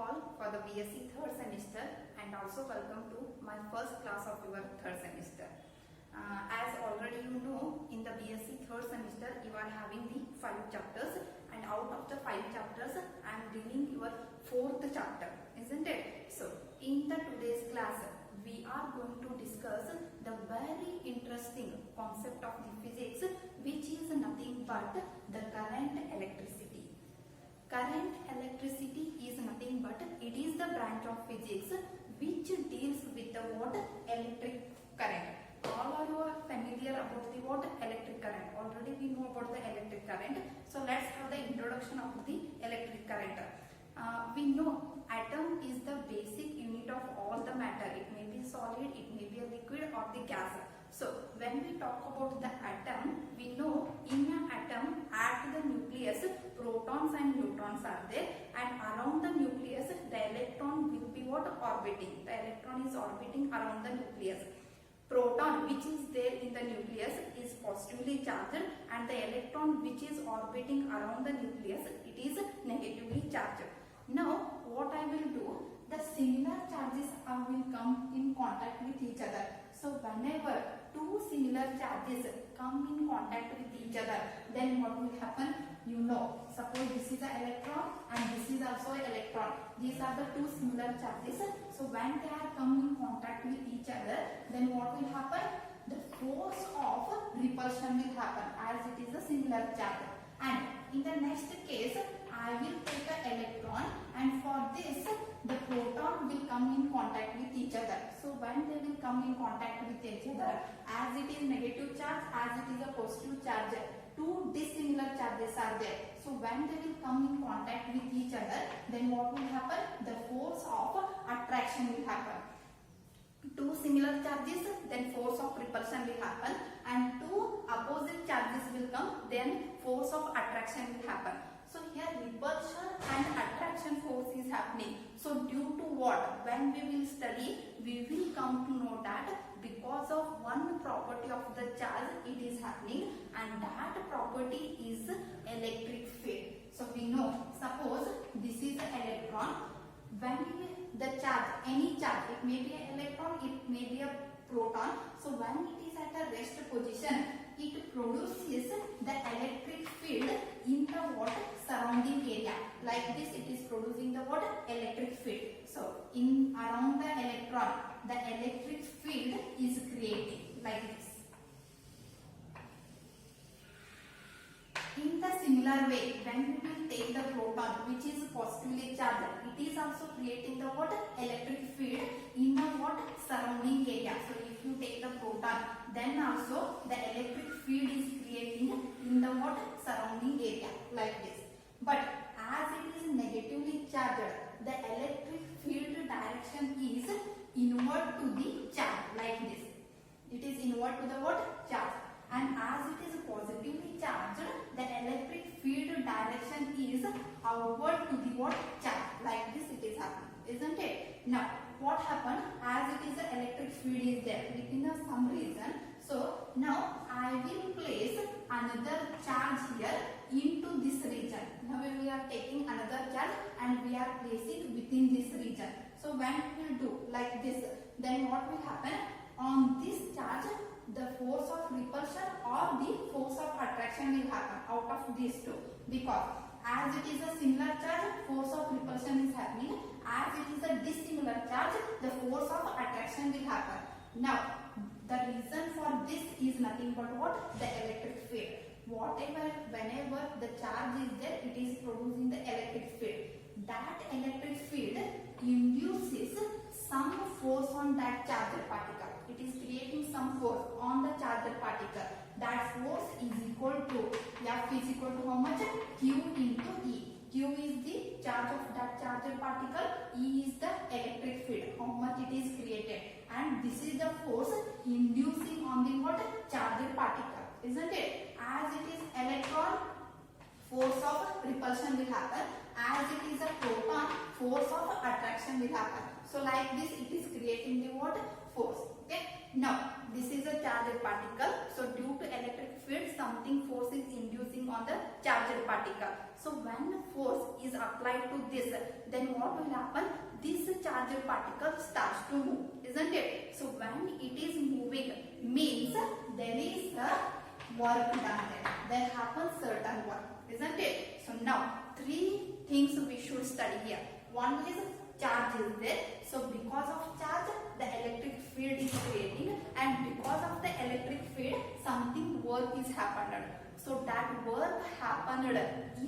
all for the BSc third semester and also welcome to my first class of your third semester. As already you know, in the BSc third semester you are having the 5 chapters and out of the 5 chapters I am dealing your 4th chapter, isn't it? So in the today's class we are going to discuss the very interesting concept of the physics, which is nothing but the current electricity. Current electricity is nothing but it is the branch of physics which deals with the what? Electric current. All are you familiar about the what? Electric current. Already we know about the electric current. So let's have the introduction of the electric current. We know atom is the basic unit of all the matter. It may be solid, it may be a liquid or the gas. So when we talk about the atom, we know in an atom at the nucleus protons and neutrons are there, and around the nucleus the electron will be what? Orbiting. The electron is orbiting around the nucleus. Proton which is there in the nucleus is positively charged, and the electron which is orbiting around the nucleus, it is negatively charged. Now what I will do, the similar charges will come in contact with each other. So whenever two similar charges come in contact with each other, then what will happen? You know, suppose this is an electron and this is also an electron. These are the two similar charges. So when they are come in contact with each other, then what will happen? The force of repulsion will happen as it is a similar charge. And in the next case, I will take an electron, and for this the proton will come in contact with each other. So when they will come in contact with each other, as it is negative charge, as it is a positive charge, two dissimilar charges are there. So when they will come in contact with each other, then what will happen? The force of attraction will happen. Two similar charges, then force of repulsion will happen, and two opposite charges will come, then force of attraction will happen. So here repulsion and attraction force is happening. So due to what? When we will study, we will come to know that because of one property of the charge it is happening, and that property is electric field. So we know, suppose this is an electron. When the charge, any charge, it may be an electron, it may be a proton. So when it is at a rest position, it produces the electric field in the what? Surrounding area. Like this, it is producing the what? Electric field. So in around the electron, the electric field is creating like this. In the similar way, when we will take the proton which is positively charged, it is also creating the what? Electric field in the what? Surrounding area. So if you take the proton, then also the electric field is creating in the what? Surrounding area like this. But as it is negatively charged, the electric field direction is inward to the charge like this. It is inward to the what? Charge. And as it is positively charged, the electric field direction is outward to the what? Charge. Like this it is happening, isn't it? Now what happened? As it is the electric field is there within some reason. So now I will place another charge here into this region. Now we are taking another charge and we are placing within this region. So when we will do like this, then what will happen? On this charge, the force of repulsion or the force of attraction will happen out of these two, because as it is a similar charge, force of repulsion is happening. As it is a dissimilar charge, the force of attraction will happen. Now the reason for this is nothing but what? The electric field. Whenever the charge is there, it is producing the electric field. That electric field induces some force on that charged particle. It is creating some force on the charged particle. That force is equal to, F is equal to how much? Q into E. Q is the charge of that charged particle, E is the electric field, how much it is created, and this is the force inducing on the what? Charged particle, isn't it? As it is electron, force of repulsion will happen. As it is a proton, force of attraction will happen. So like this it is creating the what? Force. Okay. Now this is a charged particle. So due to electric field, something force is inducing on the charged particle. So when force is applied to this, then what will happen? This charged particle starts to move, isn't it? So when it is moving, means there is a work done there. There happens certain work, isn't it? So now three things we should study here. One is charge is there. So because of charge, the electric field is creating, and because of the electric field, something work is happened. So that work happened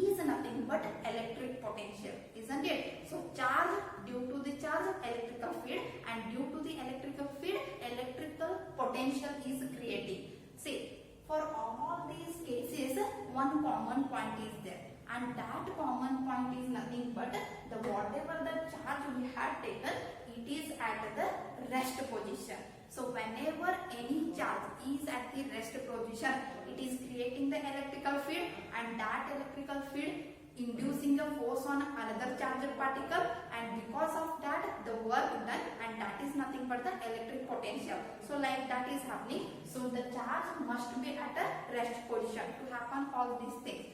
is nothing but electric potential, isn't it? So charge, due to the charge, electrical field, and due to the electrical field, electrical potential is creating. See, for all these cases, one common point is there, and that common point is nothing but the whatever the charge we had taken, it is at the rest position. So whenever any charge is at the rest position, it is creating the electrical field, and that electrical field inducing a force on another charged particle, and because of that the work done, and that is nothing but the electric potential. So like that is happening. So the charge must be at a rest position to happen all these things.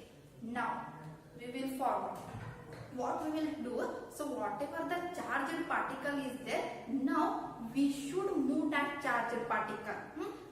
Now we will forward. What we will do, so whatever the charged particle is there, now we should move that charged particle.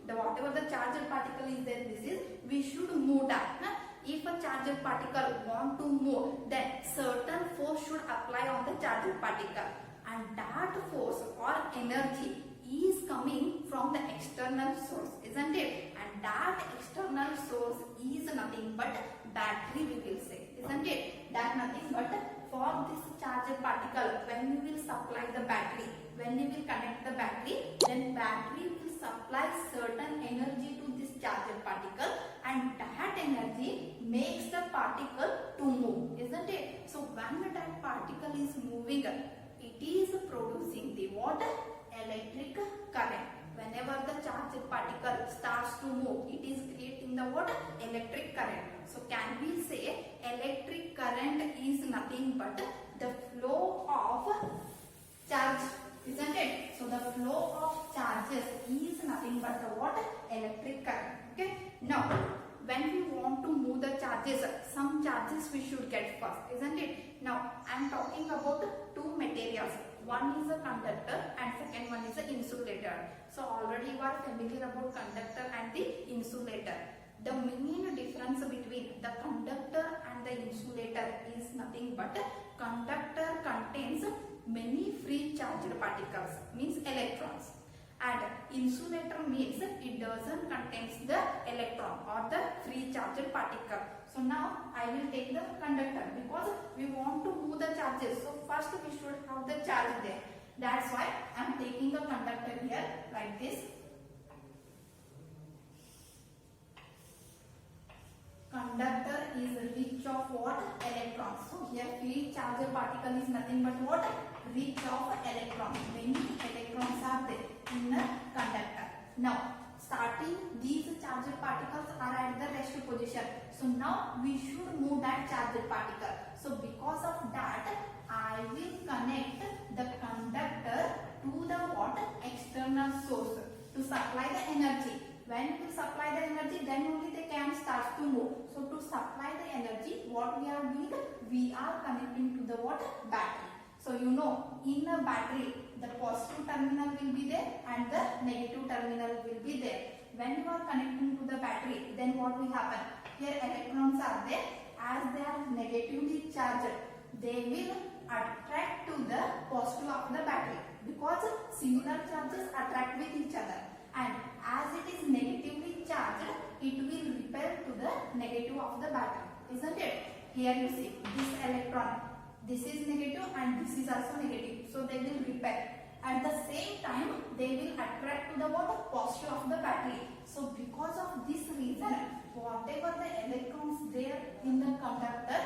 The whatever the charged particle is there, this is, we should move that. If a charged particle want to move, then certain force should apply on the charged particle, and that force or energy is coming from the external source, isn't it? And that external source is nothing but battery, we will say, isn't it? That nothing but for this charged particle, when you will supply the battery, when you will connect the battery, then battery will supply certain energy to this charged particle, and that energy makes the particle to move, isn't it? So when that particle is moving, it is producing the what? Electric current. Whenever the charged particle starts to move, it is creating the what? Electric current. So can we say electric current is nothing but the flow of charge, isn't it? So the flow of charges is nothing but the what? Electric current. Okay. Now when we want to move the charges, some charges we should get first, isn't it? Now I am talking about two materials. One is a conductor and second one is an insulator. So already you are familiar about conductor and the insulator. The main difference between the conductor and the insulator is nothing but conductor contains many free charged particles, means electrons, and insulator means it doesn't contains the electron or the free charged particle. So now I will take the conductor because we want to move the charges. So first we should have the charge there. That's why I am taking the conductor here like this. Conductor is rich of what? Electrons. So here free charged particle is nothing but what? Rich of electrons. Many electrons are there in the conductor. Now starting, these charged particles are at the rest position. So now we should move that charged particle. So because of that, I will connect the conductor to the what? External source to supply the energy. When we supply the energy, then only they can start to move. So to supply the energy, what we are doing? We are connecting to the what? Battery. So you know, in a battery, the positive terminal will be there and the negative terminal will be there. When you are connecting to the battery, then what will happen? Here electrons are there. As they are negatively charged, they will attract to the positive of the battery, because similar charges attract with each other, and as it is negatively charged, it will repel to the negative of the battery, isn't it? Here you see this electron, this is negative and this is also negative, so they will repel. At the same time, they will attract to the what? Positive of the battery. So because of this reason, whatever the electrons there in the conductor,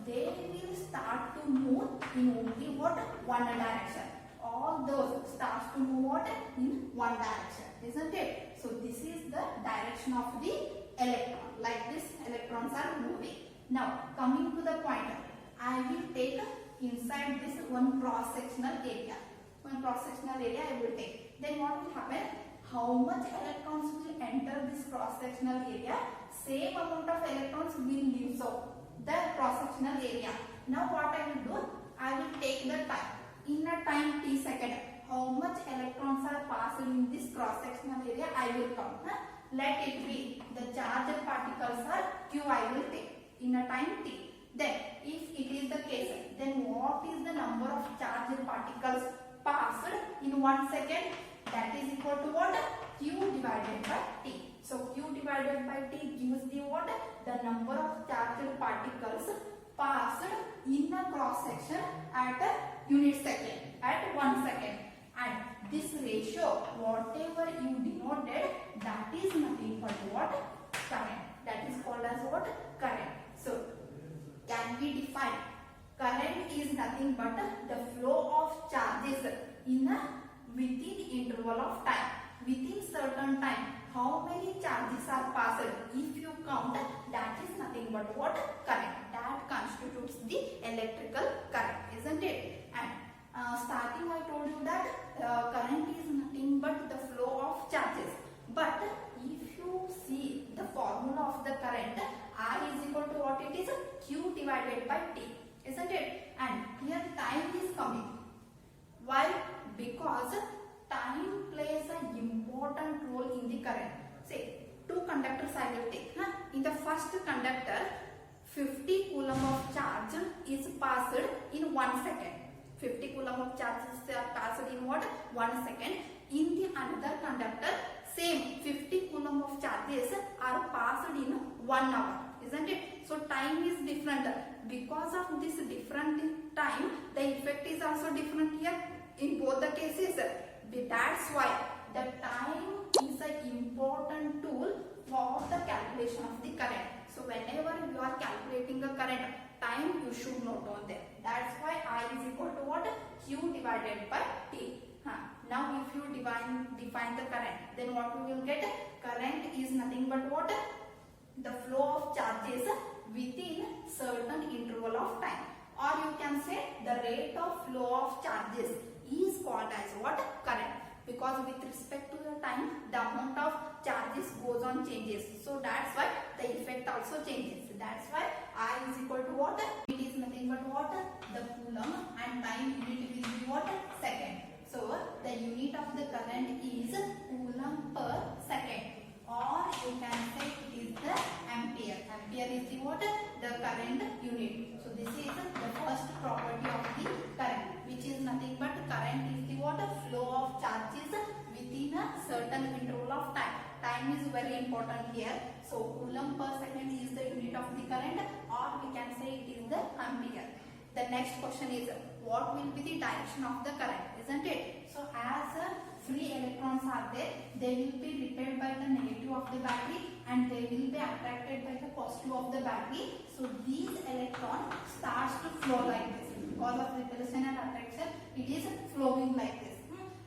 they will start to move in only what? One direction. All those starts to move what? In one direction, isn't it? So this is the direction of the electron. Like this, electrons are moving. Now coming to the point, I will take inside this one cross-sectional area. One cross-sectional area I will take. Then what will happen? how much electrons will enter this cross-sectional area, same amount of electrons will leave the cross-sectional area. Now what I will do, I will take the time. In a time t second, how much electrons are passed in this cross-sectional area, I will count. Let it be the charged particles are q, I will take in a time t. Then if it is the case, then what is the number of charged particles passed in 1 second? That is equal to what? Q divided by t. So Q divided by t gives the what? The number of charged particles passed in a cross section at a unit second, at 1 second. And this ratio, whatever you denoted, that is nothing but what? Current. That is called as what? Current. So can we define? Current is nothing but the flow of charges in a within interval of time. Within certain time, how many charges are passed? If you count, that is nothing but what? Current. That constitutes the electrical current, isn't it? And starting I told you that current is nothing but the flow of charges. But if you see the formula of the current, I is equal to what it is? Q divided by T, isn't it? And here time is coming. Why? Because time plays an important role in the current. Say, two conductors I will take. In the first conductor, 50 coulomb of charge is passed in 1 second. 50 coulomb of charge is passed in what? 1 second. In the another conductor, same 50 coulomb of charges are passed in 1 hour, isn't it? So time is different. Because of this different time, the effect is also different here in both the cases. That's why the time is an important tool for the calculation of the current. So whenever you are calculating the current, time you should note on there. That's why I is equal to what? Q divided by T. Now if you define the current, then what we will get? Current is nothing but what? The flow of charges within certain interval of time. Or you can say the rate of flow of charges is called as what? Current. Because with respect to the time, the amount of charges goes on changes. So that's why the effect also changes. That's why I is equal to what? It is nothing but what? The coulomb, and time unit will be what? Second. So the unit of the current is coulomb per second. Or you can say it is the ampere. Ampere is the what? The current unit. So this is the first property of the current, which is nothing but current is the what? Flow of charges within a certain interval of time. Time is very important here. So coulomb per second is the unit of the current, or we can say it is the ampere. The next question is, what will be the direction of the current, isn't it? So as free electrons are there, they will be repelled by the negative of the battery and they will be attracted by the positive of the battery. So these electrons starts to flow like this. Because of repulsion and attraction, it is flowing like this.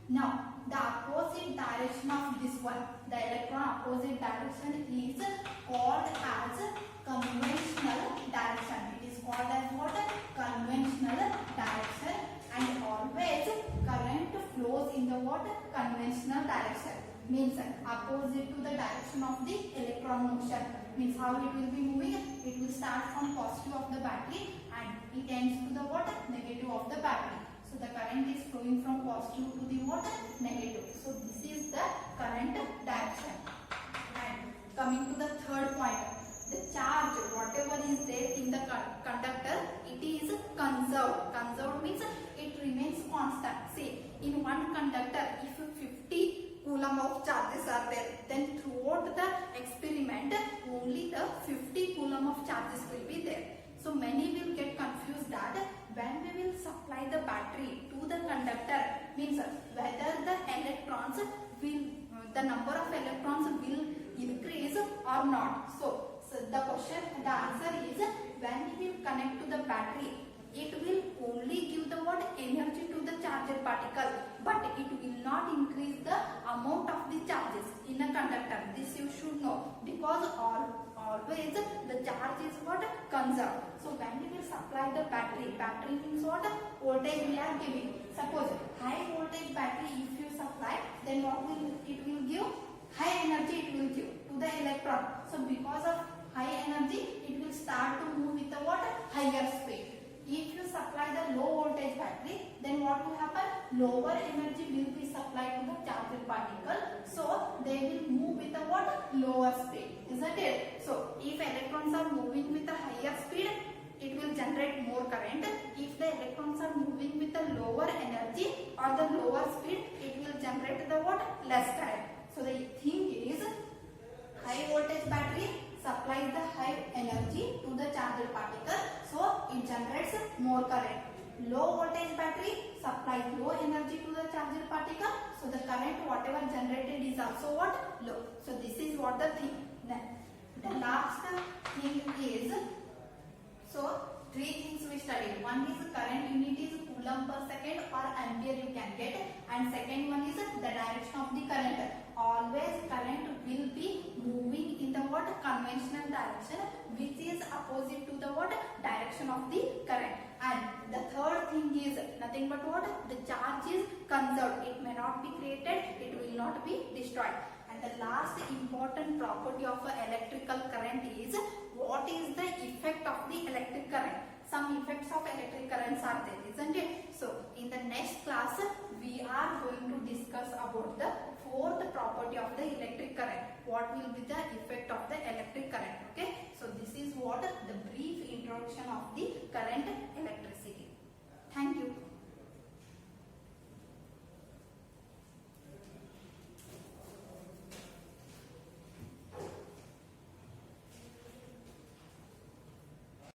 Now the opposite direction of this one, the electron opposite direction is called as conventional direction. It is called as what? Conventional direction. And always current flows in the what? Conventional direction. Means opposite to the direction of the electron motion. Means how it will be moving? It will start from positive of the battery and it ends to the what? Negative of the battery. So the current is flowing from positive to the what? Negative. So this is the current direction. And coming to the third point, the charge, whatever is there in the conductor, it is conserved. Conserved means it remains constant. See, in one conductor, if 50 coulomb of charges are there, then throughout the experiment, only the 50 coulomb of charges will be there. So many will get confused that when we will supply the battery to the conductor, means whether the electrons will, the number of electrons will increase or not. So the answer is, when we will connect to the battery, it will only give the what? Energy to the charged particle, but it will not increase the amount of the charges in a conductor. This you should know, because always the charge is what? Conserved. So when we will supply the battery means what? Voltage we are giving. Suppose high voltage battery if you supply, then what will it will give? High energy it will give to the electron. So because of high energy, it will start to move with the what? Higher speed. If you supply the low voltage battery, then what will happen? Lower energy will be supplied to the charged particle, so they will move with the what? Lower speed, isn't it? So if electrons are moving with a higher speed, it will generate more current. If the electrons are moving with a lower energy or the lower speed, it will generate the what? Less current. So the thing is, high voltage battery supplies the high energy to the charged particle, so it generates more current. Low voltage battery supplies low energy to the charged particle, so the current whatever generated is also what? Low. So this is what the thing. Then the last thing is, so three things we studied. One is current unit is coulomb per second or ampere you can get, and second one is the direction of the current. Always current will be moving in the what? Conventional direction, which is opposite to the what? Direction of the current. And the third thing is nothing but what? The charge is conserved. It may not be created, it will not be destroyed. And the last important property of an electrical current is, what is the effect of the electric current? Some effects of electric currents are there, isn't it? So in the next class we are going to discuss about the fourth property of the electric current. What will be the effect of the electric current? Okay, so this is what the brief introduction of the current electricity. Thank you.